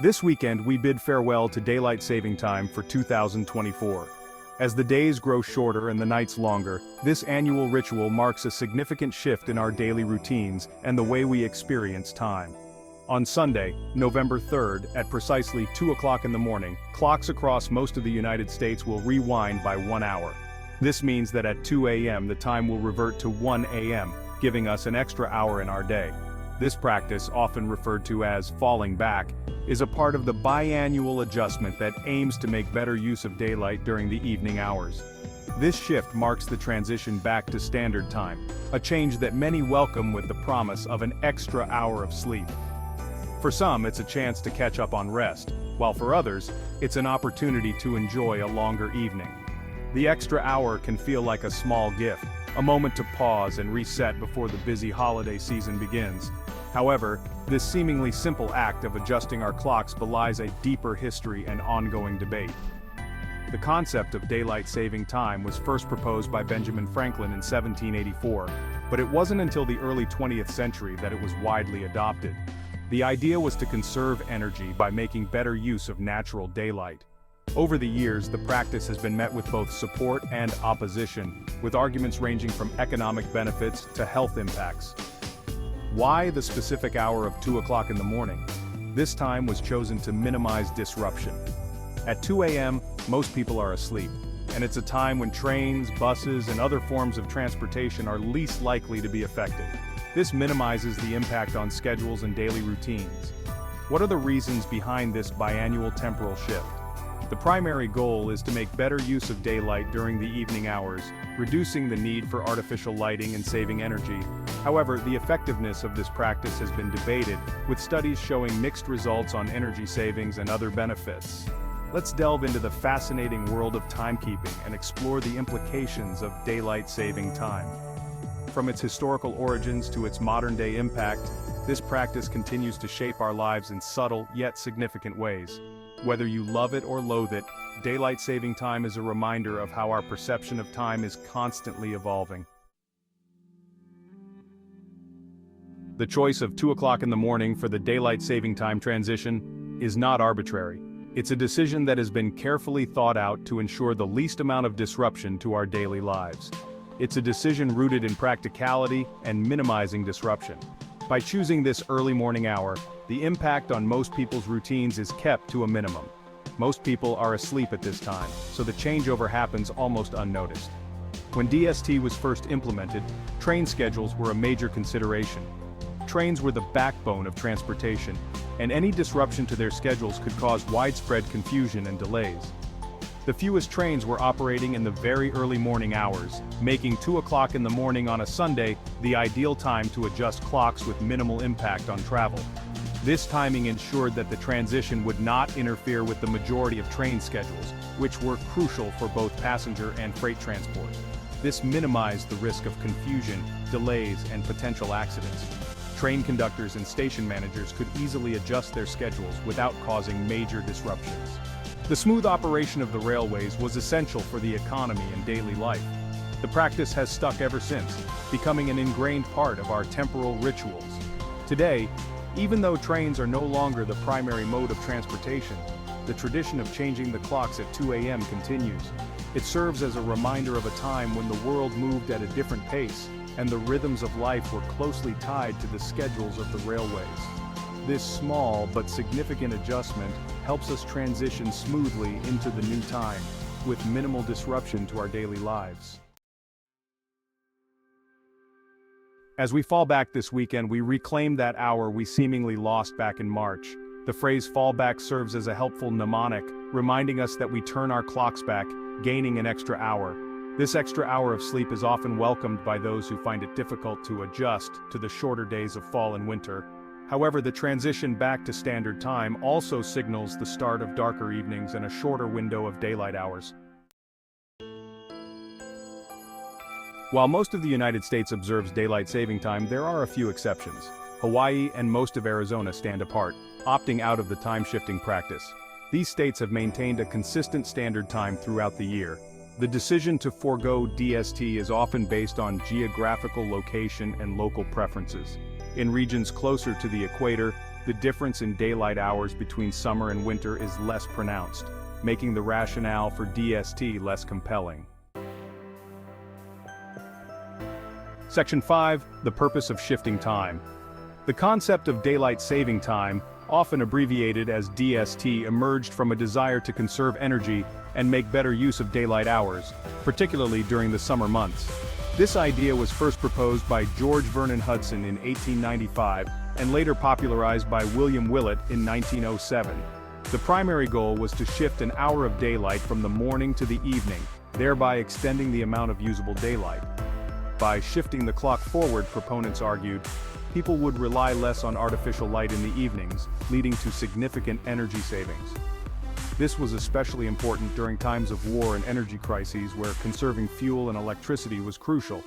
This weekend we bid farewell to daylight saving time for 2024. As the days grow shorter and the nights longer, this annual ritual marks a significant shift in our daily routines and the way we experience time. On Sunday, November 3rd, at precisely 2 o'clock in the morning, clocks across most of the United States will rewind by 1 hour. This means that at 2 a.m. the time will revert to 1 a.m., giving us an extra hour in our day. This practice, often referred to as falling back, is a part of the biannual adjustment that aims to make better use of daylight during the evening hours. This shift marks the transition back to standard time, a change that many welcome with the promise of an extra hour of sleep. For some, it's a chance to catch up on rest, while for others, it's an opportunity to enjoy a longer evening. The extra hour can feel like a small gift, a moment to pause and reset before the busy holiday season begins. However, this seemingly simple act of adjusting our clocks belies a deeper history and ongoing debate. The concept of daylight saving time was first proposed by Benjamin Franklin in 1784, but it wasn't until the early 20th century that it was widely adopted. The idea was to conserve energy by making better use of natural daylight. Over the years, the practice has been met with both support and opposition, with arguments ranging from economic benefits to health impacts. Why the specific hour of 2 o'clock in the morning? This time was chosen to minimize disruption. At 2 a.m., most people are asleep, and it's a time when trains, buses, and other forms of transportation are least likely to be affected. This minimizes the impact on schedules and daily routines. What are the reasons behind this biannual temporal shift? The primary goal is to make better use of daylight during the evening hours, reducing the need for artificial lighting and saving energy. However, the effectiveness of this practice has been debated, with studies showing mixed results on energy savings and other benefits. Let's delve into the fascinating world of timekeeping and explore the implications of daylight saving time. From its historical origins to its modern-day impact, this practice continues to shape our lives in subtle yet significant ways. Whether you love it or loathe it, daylight saving time is a reminder of how our perception of time is constantly evolving. The choice of 2 o'clock in the morning for the daylight saving time transition is not arbitrary. It's a decision that has been carefully thought out to ensure the least amount of disruption to our daily lives. It's a decision rooted in practicality and minimizing disruption. By choosing this early morning hour, the impact on most people's routines is kept to a minimum. Most people are asleep at this time, so the changeover happens almost unnoticed. When DST was first implemented, train schedules were a major consideration. Trains were the backbone of transportation, and any disruption to their schedules could cause widespread confusion and delays. The fewest trains were operating in the very early morning hours, making 2 o'clock in the morning on a Sunday the ideal time to adjust clocks with minimal impact on travel. This timing ensured that the transition would not interfere with the majority of train schedules, which were crucial for both passenger and freight transport. This minimized the risk of confusion, delays, and potential accidents. Train conductors and station managers could easily adjust their schedules without causing major disruptions. The smooth operation of the railways was essential for the economy and daily life. The practice has stuck ever since, becoming an ingrained part of our temporal rituals. Today, even though trains are no longer the primary mode of transportation, the tradition of changing the clocks at 2 a.m. continues. It serves as a reminder of a time when the world moved at a different pace, and the rhythms of life were closely tied to the schedules of the railways. This small but significant adjustment helps us transition smoothly into the new time, with minimal disruption to our daily lives. As we fall back this weekend, we reclaim that hour we seemingly lost back in March. The phrase fall back serves as a helpful mnemonic, reminding us that we turn our clocks back, gaining an extra hour. This extra hour of sleep is often welcomed by those who find it difficult to adjust to the shorter days of fall and winter. However, the transition back to standard time also signals the start of darker evenings and a shorter window of daylight hours. While most of the United States observes daylight saving time, there are a few exceptions. Hawaii and most of Arizona stand apart, opting out of the time-shifting practice. These states have maintained a consistent standard time throughout the year. The decision to forego DST is often based on geographical location and local preferences. In regions closer to the equator, the difference in daylight hours between summer and winter is less pronounced, making the rationale for DST less compelling. Section 5. The purpose of shifting time. The concept of daylight saving time, often abbreviated as DST, emerged from a desire to conserve energy and make better use of daylight hours, particularly during the summer months. This idea was first proposed by George Vernon Hudson in 1895 and later popularized by William Willett in 1907. The primary goal was to shift an hour of daylight from the morning to the evening, thereby extending the amount of usable daylight. By shifting the clock forward, proponents argued, people would rely less on artificial light in the evenings, leading to significant energy savings. This was especially important during times of war and energy crises where conserving fuel and electricity was crucial.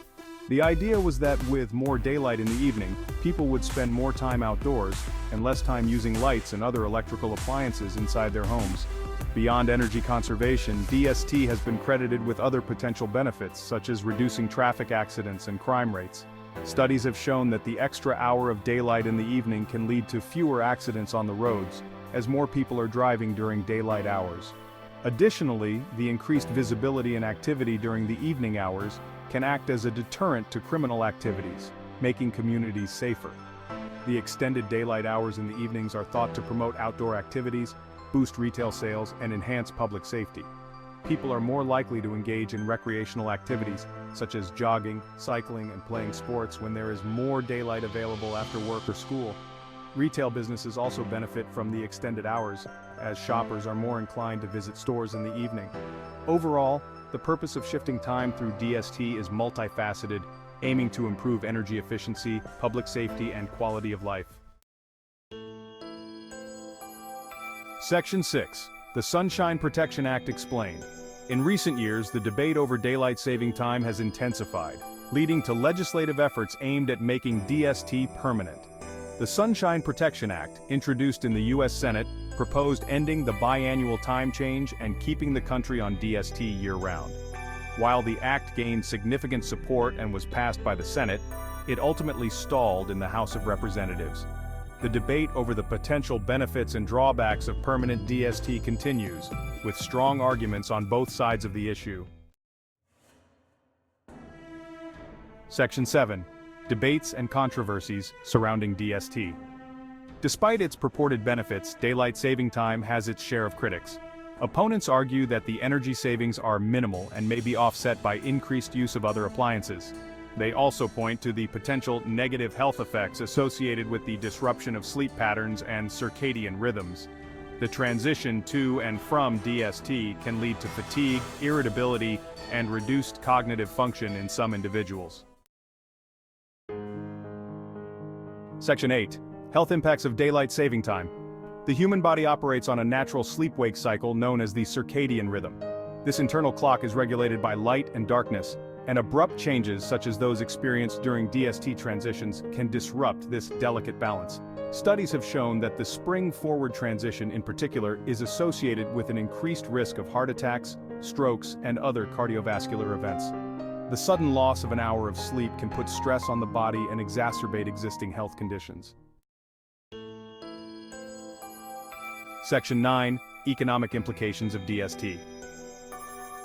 The idea was that with more daylight in the evening, people would spend more time outdoors and less time using lights and other electrical appliances inside their homes. Beyond energy conservation, DST has been credited with other potential benefits, such as reducing traffic accidents and crime rates. Studies have shown that the extra hour of daylight in the evening can lead to fewer accidents on the roads, as more people are driving during daylight hours. Additionally, the increased visibility and activity during the evening hours can act as a deterrent to criminal activities, making communities safer. The extended daylight hours in the evenings are thought to promote outdoor activities, boost retail sales, and enhance public safety. People are more likely to engage in recreational activities, such as jogging, cycling, and playing sports when there is more daylight available after work or school. Retail businesses also benefit from the extended hours, as shoppers are more inclined to visit stores in the evening. Overall, the purpose of shifting time through DST is multifaceted, aiming to improve energy efficiency, public safety, and quality of life. Section 6. The Sunshine Protection Act explained. In recent years, the debate over daylight saving time has intensified, leading to legislative efforts aimed at making DST permanent. The Sunshine Protection Act, introduced in the U.S. Senate, proposed ending the biannual time change and keeping the country on DST year-round. While the act gained significant support and was passed by the Senate, it ultimately stalled in the House of Representatives. The debate over the potential benefits and drawbacks of permanent DST continues, with strong arguments on both sides of the issue. Section 7. Debates and controversies surrounding DST. Despite its purported benefits, daylight saving time has its share of critics. Opponents argue that the energy savings are minimal and may be offset by increased use of other appliances. They also point to the potential negative health effects associated with the disruption of sleep patterns and circadian rhythms. The transition to and from DST can lead to fatigue, irritability, and reduced cognitive function in some individuals. Section 8. Health impacts of daylight saving time. The human body operates on a natural sleep-wake cycle known as the circadian rhythm. This internal clock is regulated by light and darkness, and abrupt changes such as those experienced during DST transitions can disrupt this delicate balance. Studies have shown that the spring-forward transition in particular is associated with an increased risk of heart attacks, strokes, and other cardiovascular events. The sudden loss of an hour of sleep can put stress on the body and exacerbate existing health conditions. Section 9. Economic implications of DST.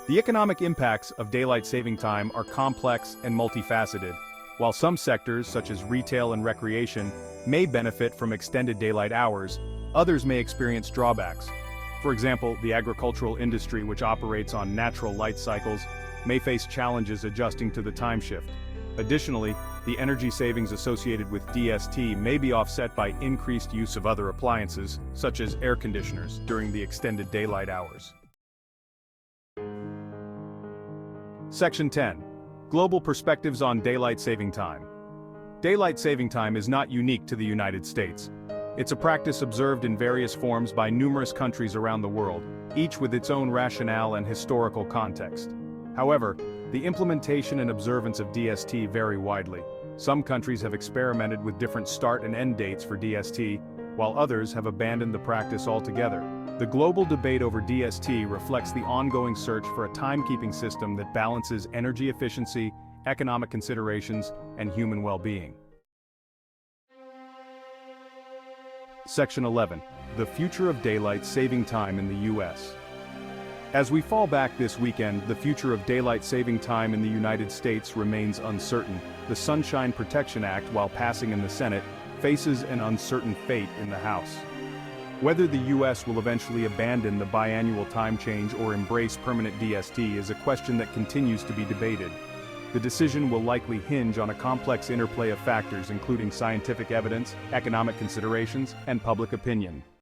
The economic impacts of daylight saving time are complex and multifaceted. While some sectors, such as retail and recreation, may benefit from extended daylight hours, others may experience drawbacks. For example, the agricultural industry, which operates on natural light cycles, may face challenges adjusting to the time shift. Additionally, the energy savings associated with DST may be offset by increased use of other appliances, such as air conditioners, during the extended daylight hours. Section 10. Global perspectives on daylight saving time. Daylight saving time is not unique to the United States. It's a practice observed in various forms by numerous countries around the world, each with its own rationale and historical context. However, the implementation and observance of DST vary widely. Some countries have experimented with different start and end dates for DST, while others have abandoned the practice altogether. The global debate over DST reflects the ongoing search for a timekeeping system that balances energy efficiency, economic considerations, and human well-being. Section 11. The future of daylight saving time in the U.S. As we fall back this weekend, the future of daylight saving time in the United States remains uncertain. The Sunshine Protection Act, while passing in the Senate, faces an uncertain fate in the House. Whether the U.S. will eventually abandon the biannual time change or embrace permanent DST is a question that continues to be debated. The decision will likely hinge on a complex interplay of factors including scientific evidence, economic considerations, and public opinion.